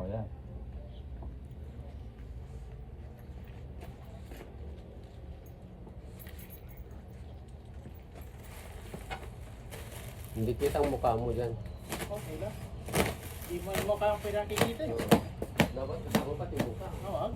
Oh, yan. Hindi kita ang mukha mo dyan. Okay lang. Di mo yung mukha ang pinakikita eh. Dapat kasama pati mukha. Oo.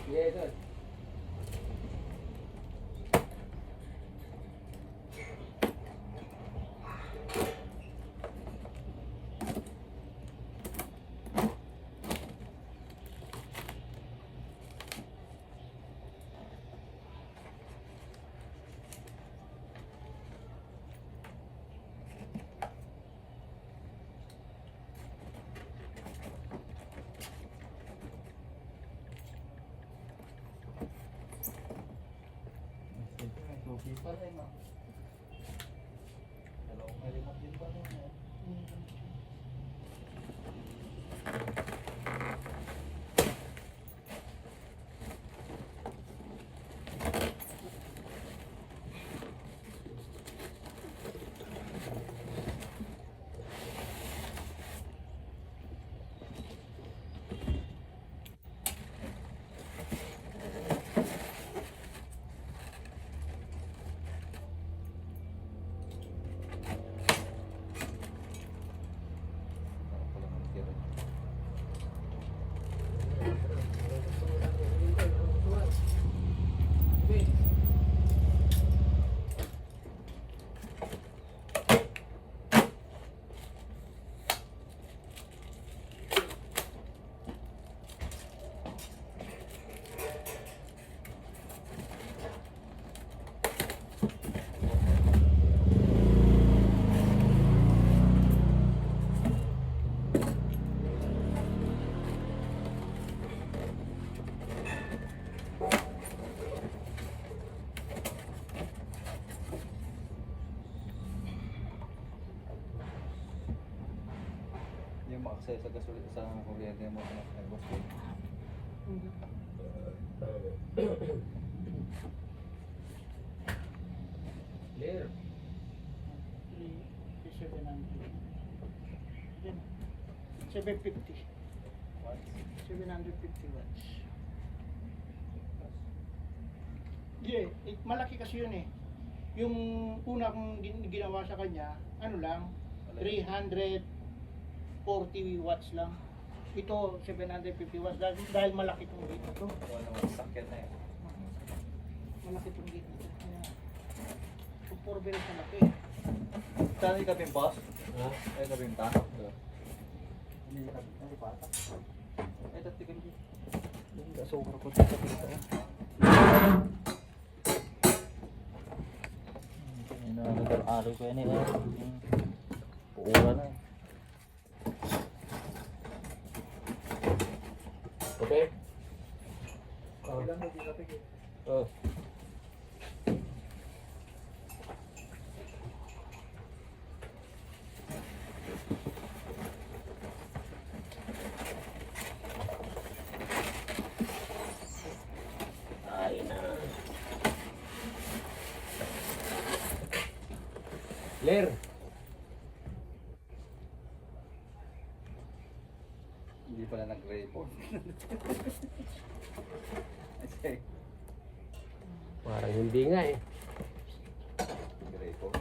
Yeah, doon. Suki pa rin, no? Hello, may remote din pa rin, no? Yung makasaya sa gasolina sa kuryente mo na nag-book. Clear. 750. 750 watts. Yeah, malaki kasi yun eh. Yung una kong ginawa sa kanya, ano lang, 340 watts lang. Ito, 750 watts dahil malaki itong gate ito. Wala naman sakyan na eh. Malaki itong gate ito. Itong 4 beres malaki. Saan yung kabing boss? Ha? Ay, kabing ta? Hindi pata. Ay, tatigan dito. Asukar ko dito sa pinta. Araw ko yan eh. Puura na eh. Okay? Ilan hindi kapigil? Oh. Ay na. Clear. Hindi pala nag-report. Parang hindi nga eh. Nag-report.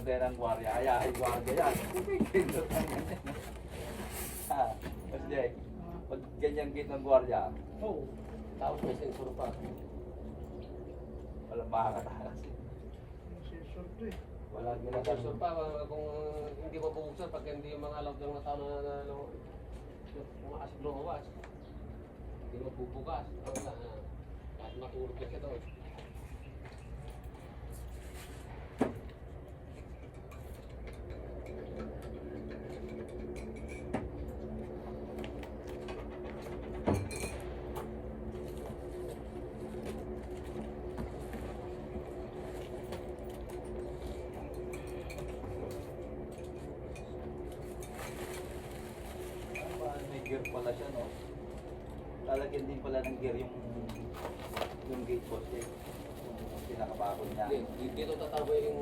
magbantay ng gwardiya. Ayahay gwardiya yan. Pindot lang ganyan. Ha? Mas Jay, pag ganyan gate ng gwardiya, Oo. Tapos may sensor pa. walang makakatakas. Yung sensor to eh. Walang May sensor pa kung hindi mabubuksan pag hindi yung mga alam ng mga tao na mga asip lumawas. Hindi mabubukas. Kahit matulog ka doon. May gear pala siya, no? Lalagyan din pala ng gear yung gate post eh. Yung pinakabakod niya. Hindi, dito tataboy yung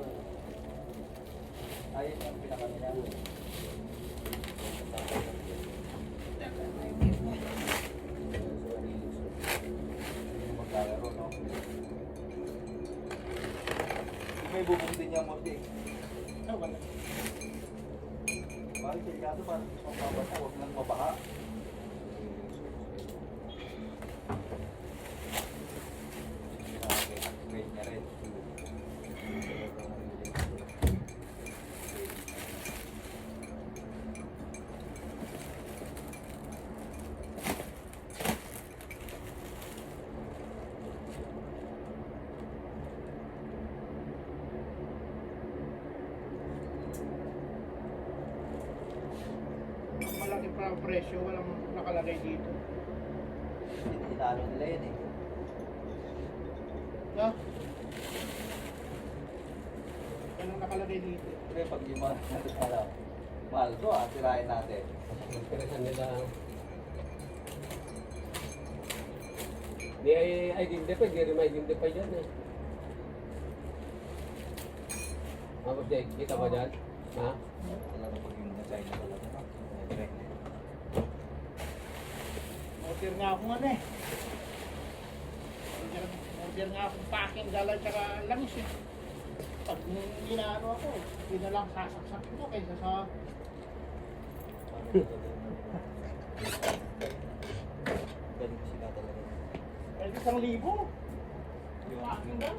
Ayun yung pinakano niya. Yung maglalaro, no? May bubong din niya mo eh. Ah, wala. Bakit delikado para mababasa, huwag lang mabaha. Okay, wait niya rin. Malaki pa ang presyo, walang nakalagay dito. Inalo nila yun eh. No? Walang nakalagay dito. Pero pag yung mga ano, mahal to tirahin natin. interesan nila. Di identify, di rin ma-identify dyan eh. Tapos Jay, kita ba dyan? Ha? Alam mo pag yung na-China talaga, no? Direct. Order nga akong ano eh. Order nga akong packing dala tsaka langis eh. Pag inaano ako, yun na lang sasaksak ko kaysa sa Galing sila talaga. kahit 1,000. Yung packing lang.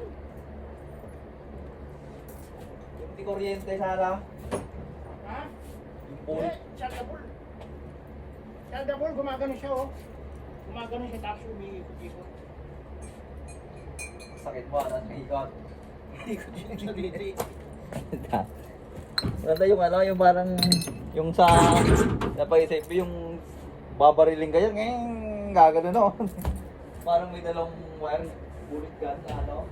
Yung di kuryente sana, Ha? yung pool. Eh, chargeable. Chargeable, gumagano siya oh. Gumagano siya tapos umiikot-ikot. Sakit mo, ano, ikot. Ikot sa dito. Maganda yung ano, yung parang, yung sa, napaisip mo yung babariling kayo, ngayon, gagano no. Parang may dalawang wire, bullet gun na ano.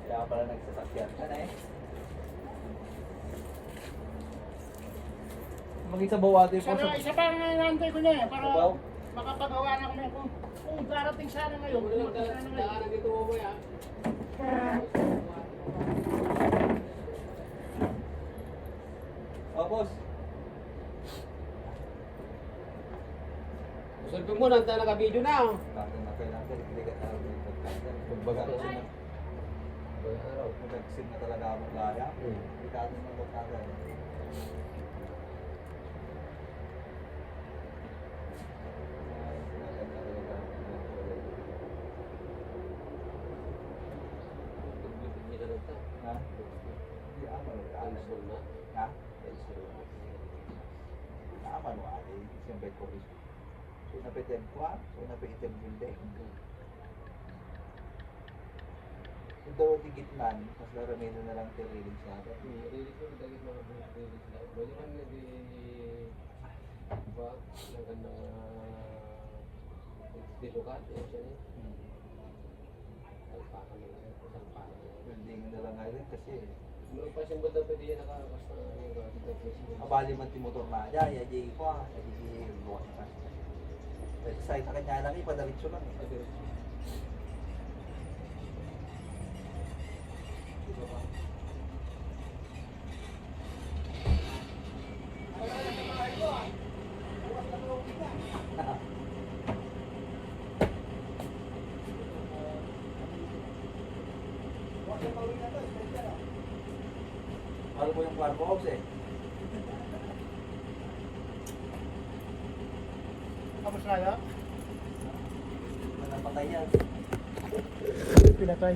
Kaya pala nagsasakyan ka na eh. Mag-isa bawati po sa... Isa pa ang nantay ko niya eh, para Sabaw? makapagawa na kami kung darating sana ngayon. Wala lang Kung sana ngayon. daanan dito mo ba yan? Oh, boss. Selfie mo, naka-video na. Bakit na kailangan hindi ka tawag ng pagkakal. Kumbaga, Mag-action na. araw. Mag-action na talaga ako kaya. Hindi ka atin ng pagkakal. Ha? Hindi aman o kaya. Ha? Aman o kaya. Siyempre ko rin. So napitin ko so napitin building. Ito di gitnan, mas laramino na lang tirilig sa atin. Building na lang ngayon kasi abali man ti motor na ya di ko di luwas pa. Sa kanya lang ipadaritso lang. Mahal mo yung carbo house eh. Tapos na yan? Napatay yan. Pinatay.